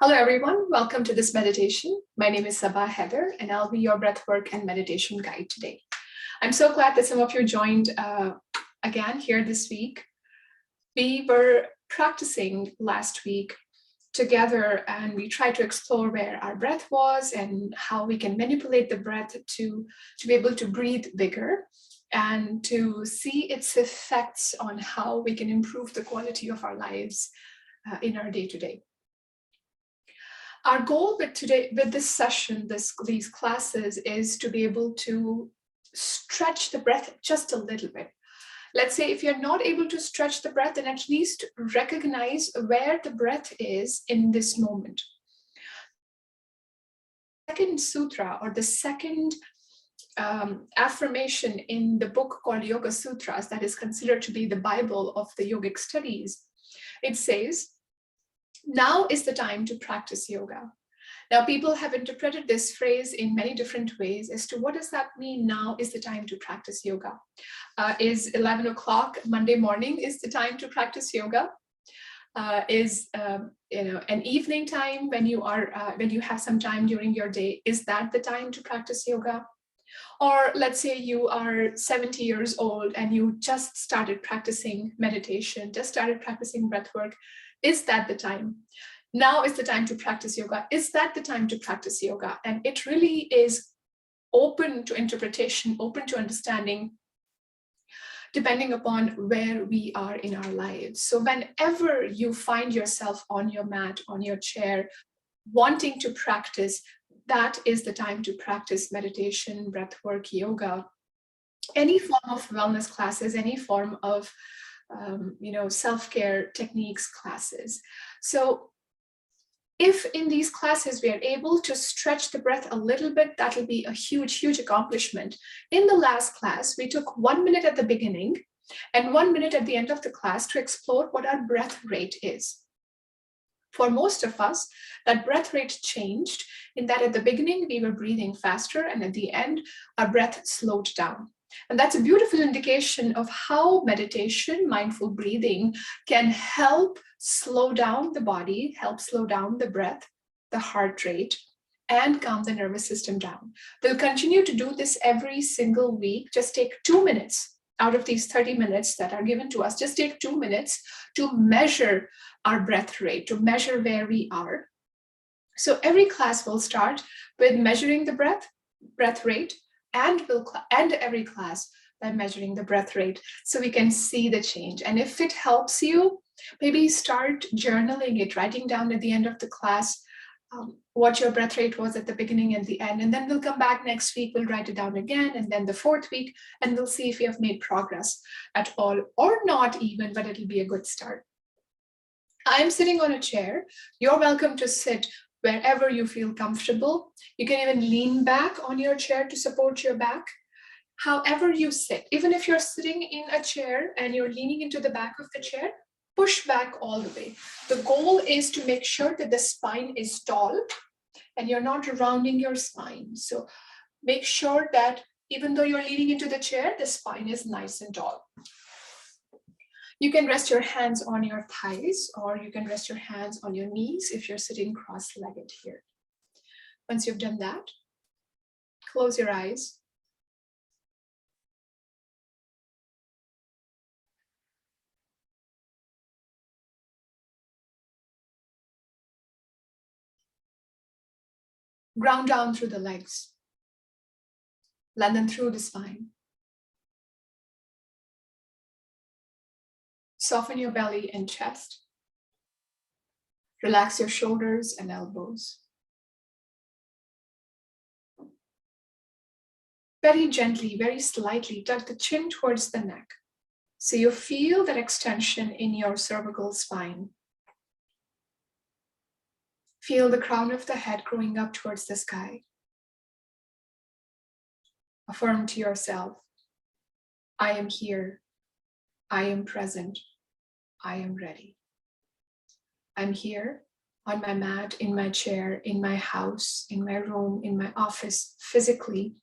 Hello, everyone. Welcome to this meditation. My name is Saba Haider, and I'll be your breathwork and meditation guide today. I'm so glad that some of you joined again here this week. We were practicing last week together, and we tried to explore where our breath was and how we can manipulate the breath to be able to breathe bigger and to see its effects on how we can improve the quality of our lives in our day-to-day. Our goal with this session, these classes, is to be able to stretch the breath just a little bit. Let's say if you're not able to stretch the breath, then at least recognize where the breath is in this moment. Second sutra, or the second affirmation in the book called Yoga Sutras, that is considered to be the Bible of the yogic studies, it says, now is the time to practice yoga. Now, people have interpreted this phrase in many different ways as to what does that mean, now is the time to practice yoga. Is 11 o'clock Monday morning is the time to practice yoga? Is an evening time when you have some time during your day, is that the time to practice yoga? Or let's say you are 70 years old and you just started practicing meditation, just started practicing breathwork. Is that the time? Now is the time to practice yoga. Is that the time to practice yoga? And it really is open to interpretation, open to understanding, depending upon where we are in our lives. So whenever you find yourself on your mat, on your chair, wanting to practice, that is the time to practice meditation, breathwork, yoga, any form of wellness classes, any form of self-care techniques classes. So if in these classes we are able to stretch the breath a little bit, that will be a huge, huge accomplishment. In the last class, we took 1 minute at the beginning and 1 minute at the end of the class to explore what our breath rate is. For most of us, that breath rate changed in that at the beginning, we were breathing faster, and at the end, our breath slowed down. And that's a beautiful indication of how meditation, mindful breathing, can help slow down the body, help slow down the breath, the heart rate, and calm the nervous system down. We'll continue to do this every single week. Just take 2 minutes out of these 30 minutes that are given to us. Just take 2 minutes to measure our breath rate, to measure where we are. So every class will start with measuring the breath rate, and we'll end every class by measuring the breath rate so we can see the change. And if it helps you, maybe start journaling it, writing down at the end of the class what your breath rate was at the beginning and the end. And then we'll come back next week, we'll write it down again, and then the fourth week, and we'll see if you have made progress at all or not even, but it'll be a good start. I'm sitting on a chair. You're welcome to sit wherever you feel comfortable. You can even lean back on your chair to support your back. However you sit, even if you're sitting in a chair and you're leaning into the back of the chair, push back all the way. The goal is to make sure that the spine is tall and you're not rounding your spine. So make sure that even though you're leaning into the chair, the spine is nice and tall. You can rest your hands on your thighs, or you can rest your hands on your knees if you're sitting cross-legged here. Once you've done that, close your eyes. Ground down through the legs. Lengthen through the spine. Soften your belly and chest. Relax your shoulders and elbows. Very gently, very slightly, tuck the chin towards the neck. So you feel that extension in your cervical spine. Feel the crown of the head growing up towards the sky. Affirm to yourself, I am here. I am present. I am ready. I'm here on my mat, in my chair, in my house, in my room, in my office, physically.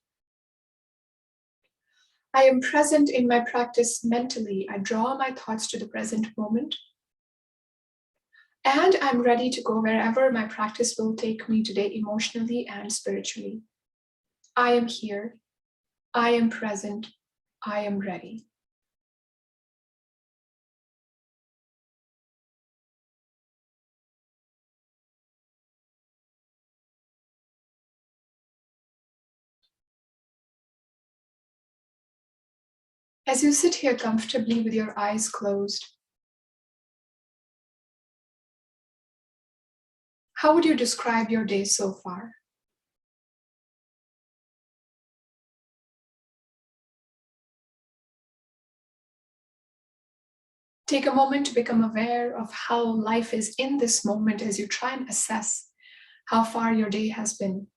I am present in my practice mentally. I draw my thoughts to the present moment. And I'm ready to go wherever my practice will take me today, emotionally and spiritually. I am here. I am present. I am ready. As you sit here comfortably with your eyes closed, how would you describe your day so far? Take a moment to become aware of how life is in this moment as you try and assess how far your day has been.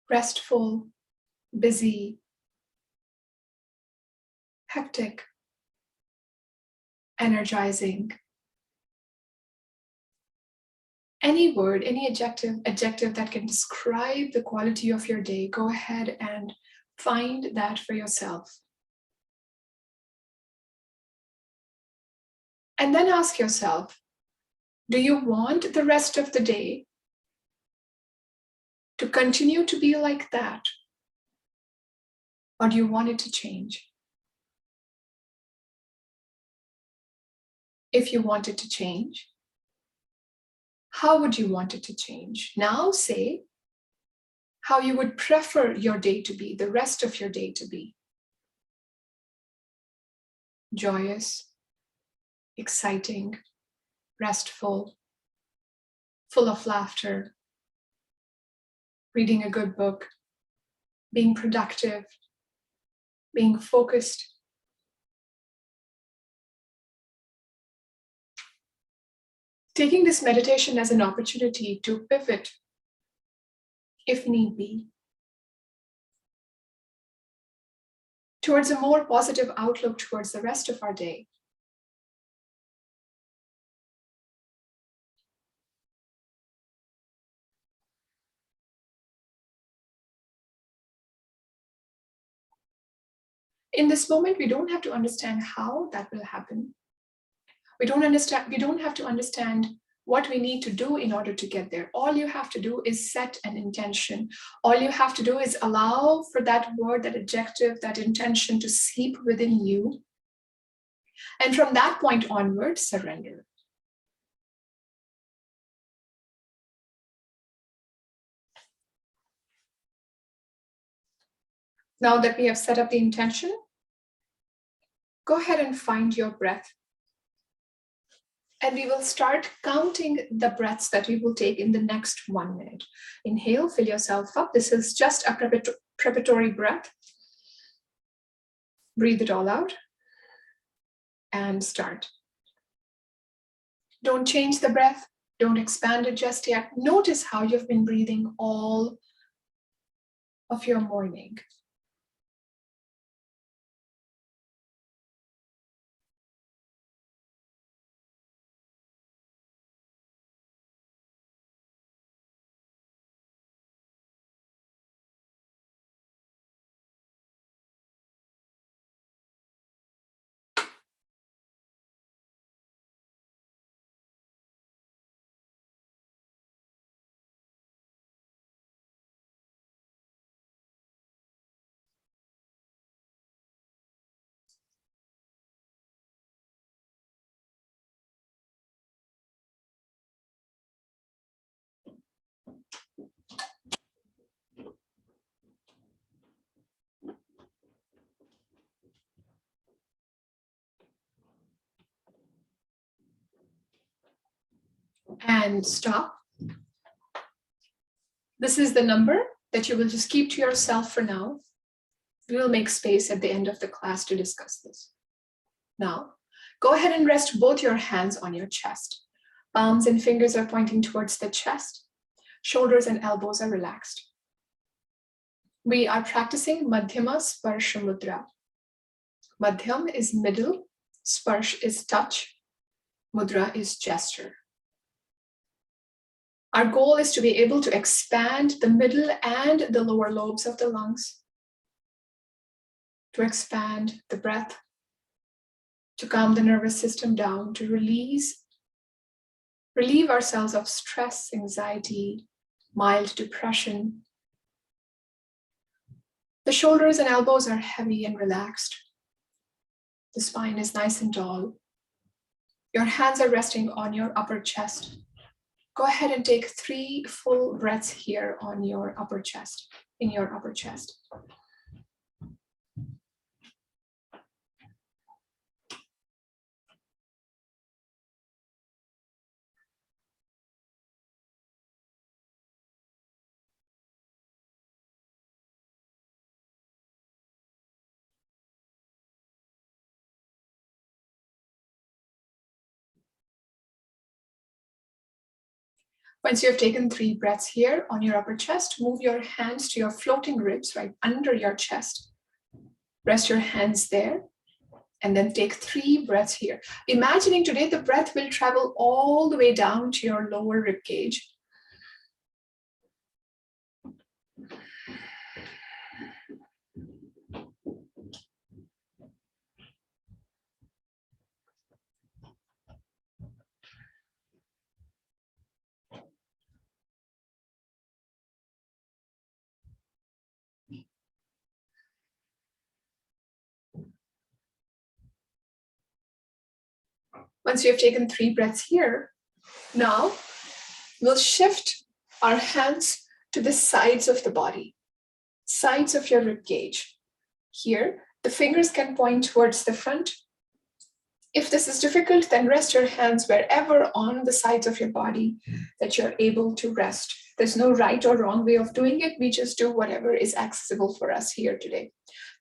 Restful, busy, hectic, energizing. Any word, any adjective that can describe the quality of your day, go ahead and find that for yourself. And then ask yourself, do you want the rest of the day to continue to be like that? Or do you want it to change? If you want it to change, how would you want it to change? Now say how you would prefer your day to be, the rest of your day to be. Joyous, exciting, restful, full of laughter, reading a good book, being productive, being focused. Taking this meditation as an opportunity to pivot, if need be, towards a more positive outlook towards the rest of our day. In this moment, we don't have to understand how that will happen. We don't have to understand what we need to do in order to get there. All you have to do is set an intention. All you have to do is allow for that word, that adjective, that intention to seep within you. And from that point onward, surrender. Now that we have set up the intention, go ahead and find your breath. And we will start counting the breaths that we will take in the next 1 minute. Inhale, fill yourself up. This is just a preparatory breath. Breathe it all out and start. Don't change the breath. Don't expand it just yet. Notice how you've been breathing all of your morning. And stop. This is the number that you will just keep to yourself for now. We will make space at the end of the class to discuss this. Now, go ahead and rest both your hands on your chest. Palms and fingers are pointing towards the chest. Shoulders and elbows are relaxed. We are practicing Madhyama Sparsha Mudra. Madhyam is middle, Sparsh is touch, Mudra is gesture. Our goal is to be able to expand the middle and the lower lobes of the lungs, to expand the breath, to calm the nervous system down, to relieve ourselves of stress, anxiety, mild depression. The shoulders and elbows are heavy and relaxed. The spine is nice and tall. Your hands are resting on your upper chest. Go ahead and take 3 full breaths here on your upper chest, in your upper chest. Once you have taken 3 breaths here on your upper chest, move your hands to your floating ribs right under your chest. Rest your hands there and then take 3 breaths here. Imagining today the breath will travel all the way down to your lower rib cage. Once you have taken 3 breaths here, now we'll shift our hands to the sides of the body, sides of your rib cage. Here, the fingers can point towards the front. If this is difficult, then rest your hands wherever on the sides of your body that you're able to rest. There's no right or wrong way of doing it. We just do whatever is accessible for us here today.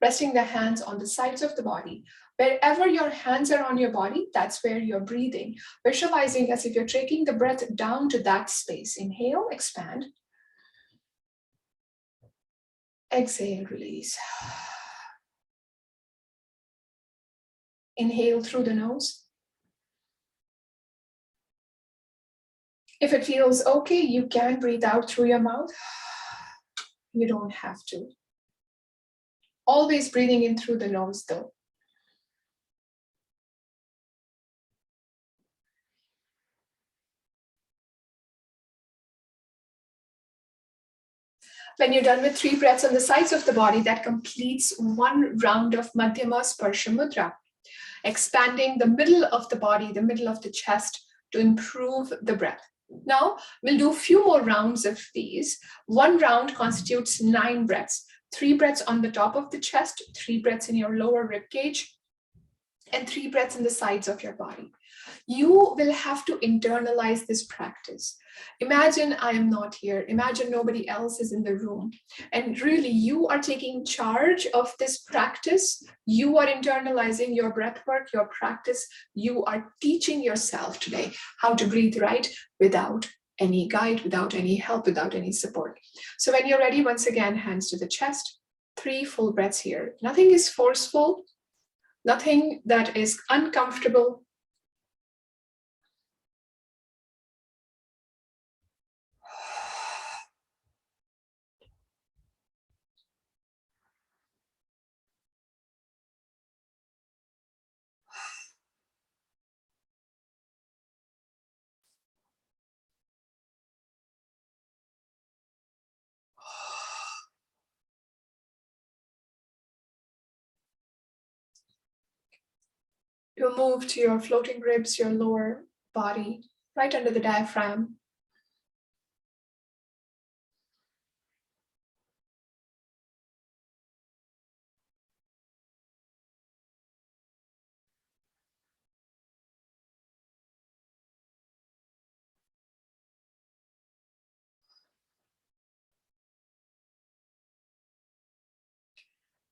Resting the hands on the sides of the body. Wherever your hands are on your body, that's where you're breathing. Visualizing as if you're taking the breath down to that space. Inhale, expand. Exhale, release. Inhale through the nose. If it feels okay, you can breathe out through your mouth. You don't have to. Always breathing in through the nose though. When you're done with 3 breaths on the sides of the body, that completes 1 round of Madhyama Sparsha Mudra, expanding the middle of the body, the middle of the chest to improve the breath. Now, we'll do a few more rounds of these. 1 round constitutes 9 breaths. 3 breaths on the top of the chest, 3 breaths in your lower rib cage, and 3 breaths in the sides of your body. You will have to internalize this practice. Imagine I am not here. Imagine nobody else is in the room. And really, you are taking charge of this practice. You are internalizing your breath work, your practice. You are teaching yourself today how to breathe right without any guide, without any help, without any support. So when you're ready, once again, hands to the chest. 3 full breaths here. Nothing is forceful. Nothing that is uncomfortable. You'll move to your floating ribs, your lower body, right under the diaphragm.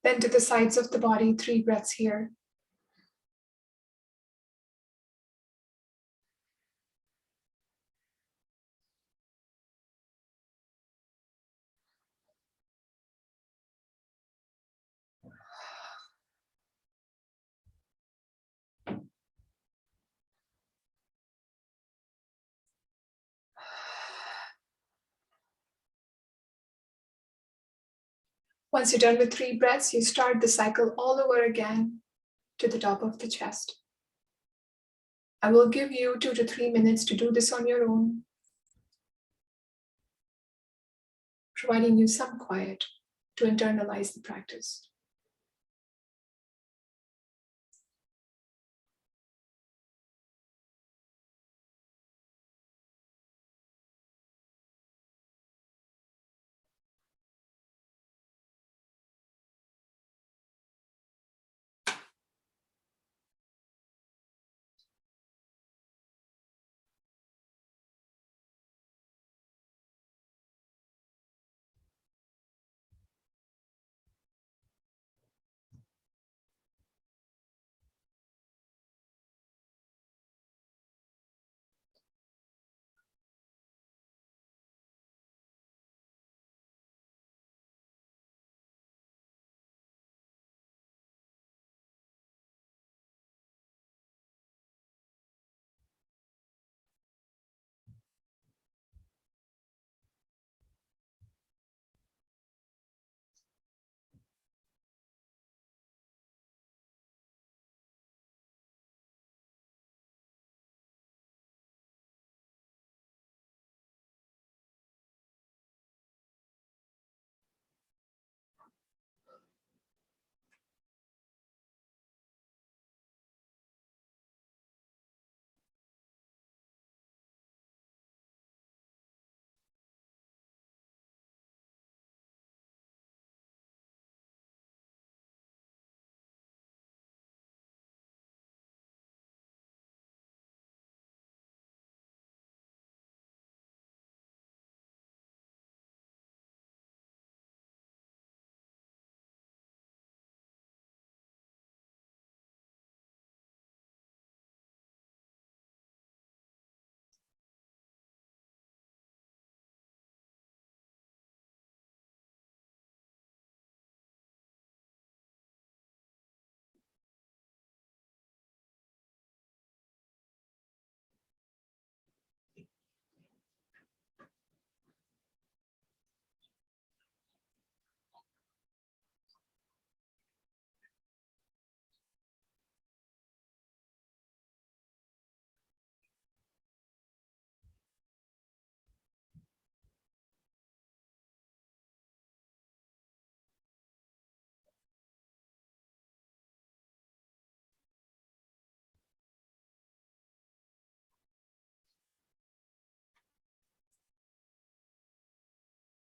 Then to the sides of the body, 3 breaths here. Once you're done with 3 breaths, you start the cycle all over again to the top of the chest. I will give you 2 to 3 minutes to do this on your own, providing you some quiet to internalize the practice.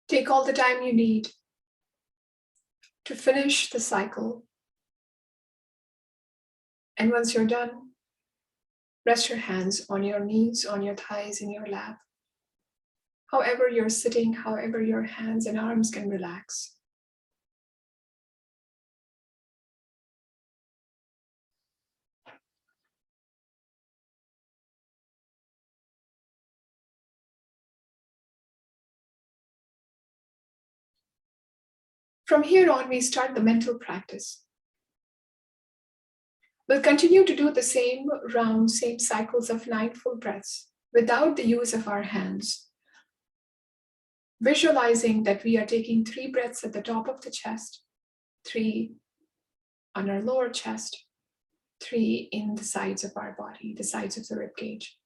Take all the time you need to finish the cycle. And once you're done, rest your hands on your knees, on your thighs, in your lap. However you're sitting, however your hands and arms can relax. From here on, we start the mental practice. We'll continue to do the same round, same cycles of 9 full breaths without the use of our hands. Visualizing that we are taking 3 breaths at the top of the chest, 3 on our lower chest, 3 in the sides of our body, the sides of the rib cage.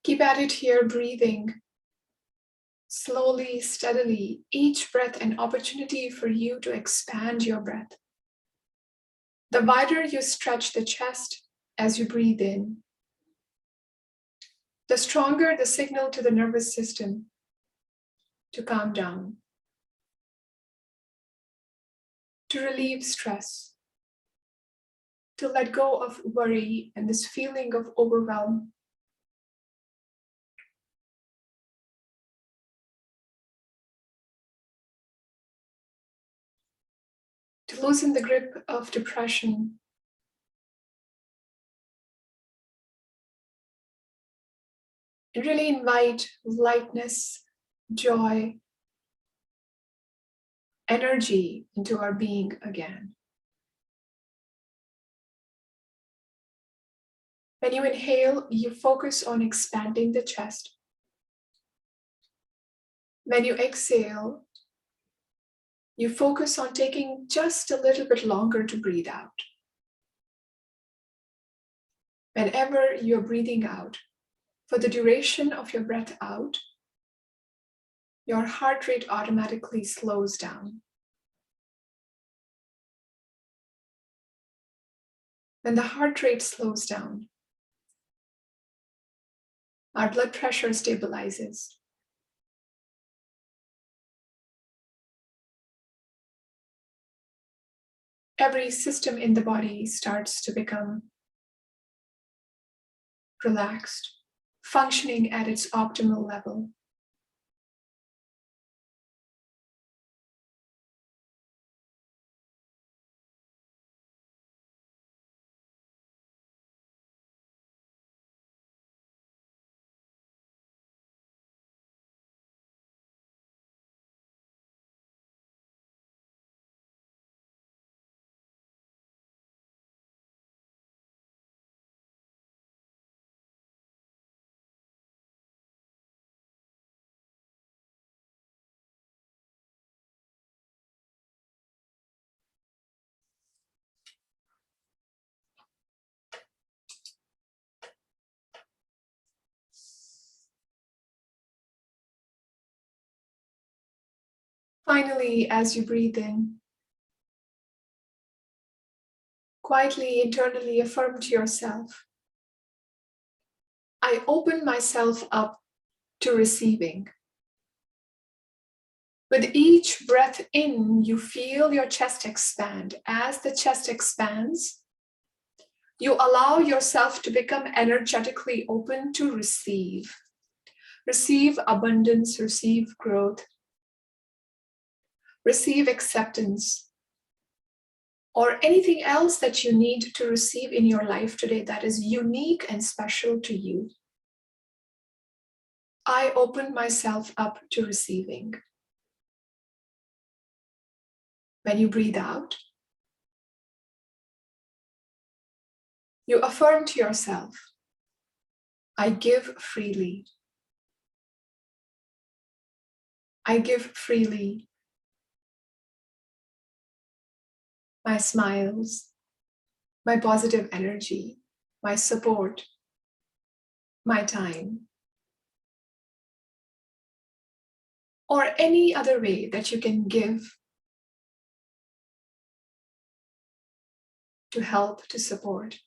Keep at it here, breathing slowly, steadily, each breath an opportunity for you to expand your breath. The wider you stretch the chest as you breathe in, the stronger the signal to the nervous system to calm down, to relieve stress, to let go of worry and this feeling of overwhelm. To loosen the grip of depression. And really invite lightness, joy, energy into our being again. When you inhale, you focus on expanding the chest. When you exhale, you focus on taking just a little bit longer to breathe out. Whenever you're breathing out, for the duration of your breath out, your heart rate automatically slows down. When the heart rate slows down, our blood pressure stabilizes. Every system in the body starts to become relaxed, functioning at its optimal level. Finally, as you breathe in, quietly, internally affirm to yourself, I open myself up to receiving. With each breath in, you feel your chest expand. As the chest expands, you allow yourself to become energetically open to receive. Receive abundance, receive growth, receive acceptance, or anything else that you need to receive in your life today that is unique and special to you. I open myself up to receiving. When you breathe out, you affirm to yourself, I give freely. I give freely my smiles, my positive energy, my support, my time, or any other way that you can give to help, to support,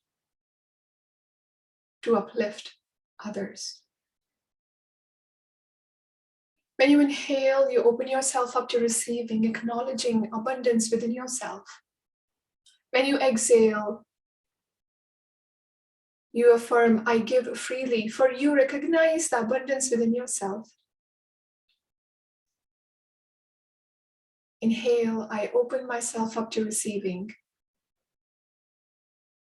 to uplift others. When you inhale, you open yourself up to receiving, acknowledging abundance within yourself. When you exhale, you affirm, I give freely, for you recognize the abundance within yourself. Inhale, I open myself up to receiving.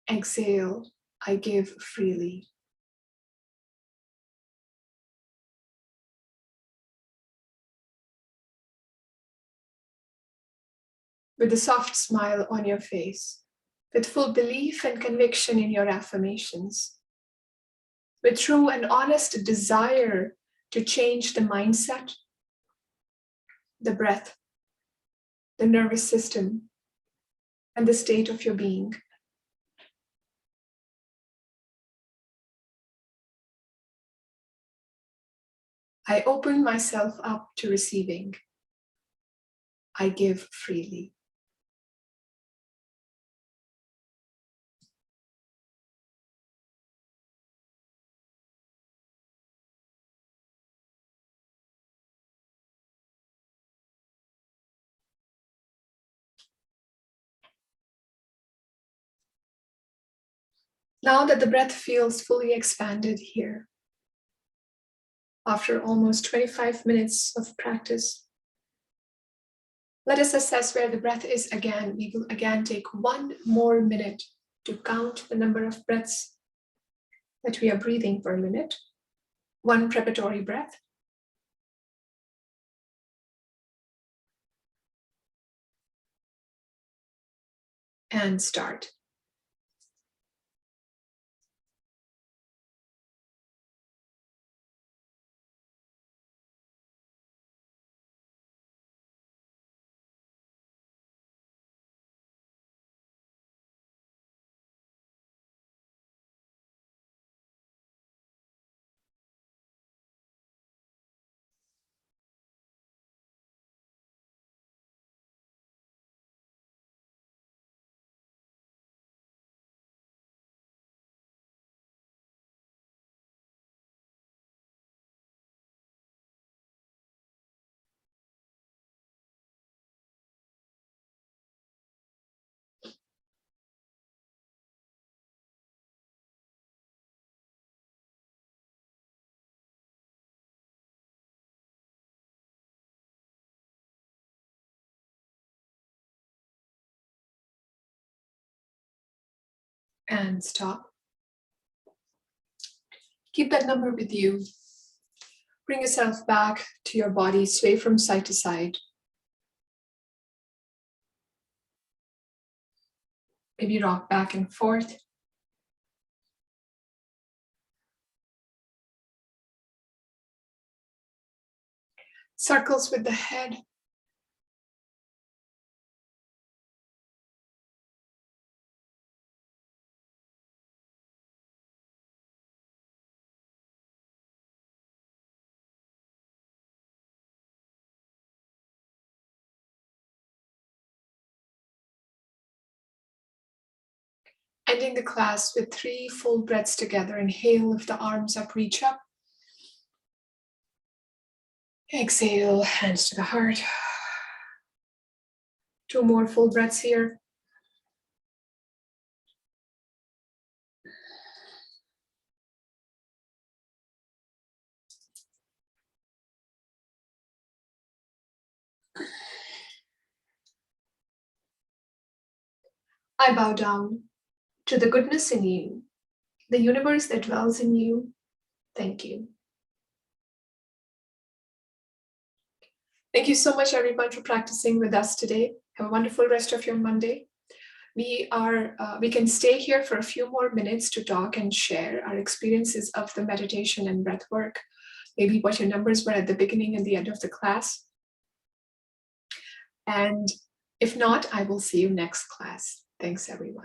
Exhale, I give freely. With a soft smile on your face, with full belief and conviction in your affirmations, with true and honest desire to change the mindset, the breath, the nervous system, and the state of your being. I open myself up to receiving. I give freely. Now that the breath feels fully expanded here, after almost 25 minutes of practice, let us assess where the breath is again. We will again take 1 more minute to count the number of breaths that we are breathing per minute. 1 preparatory breath. And start. And stop. Keep that number with you. Bring yourself back to your body, sway from side to side. Maybe rock back and forth. Circles with the head. Ending the class with 3 full breaths together. Inhale, lift the arms up, reach up. Exhale, hands to the heart. 2 more full breaths here. I bow down to the goodness in you, the universe that dwells in you. Thank you. Thank you so much, everyone, for practicing with us today. Have a wonderful rest of your Monday. We can stay here for a few more minutes to talk and share our experiences of the meditation and breath work, maybe what your numbers were at the beginning and the end of the class. And if not, I will see you next class. Thanks, everyone.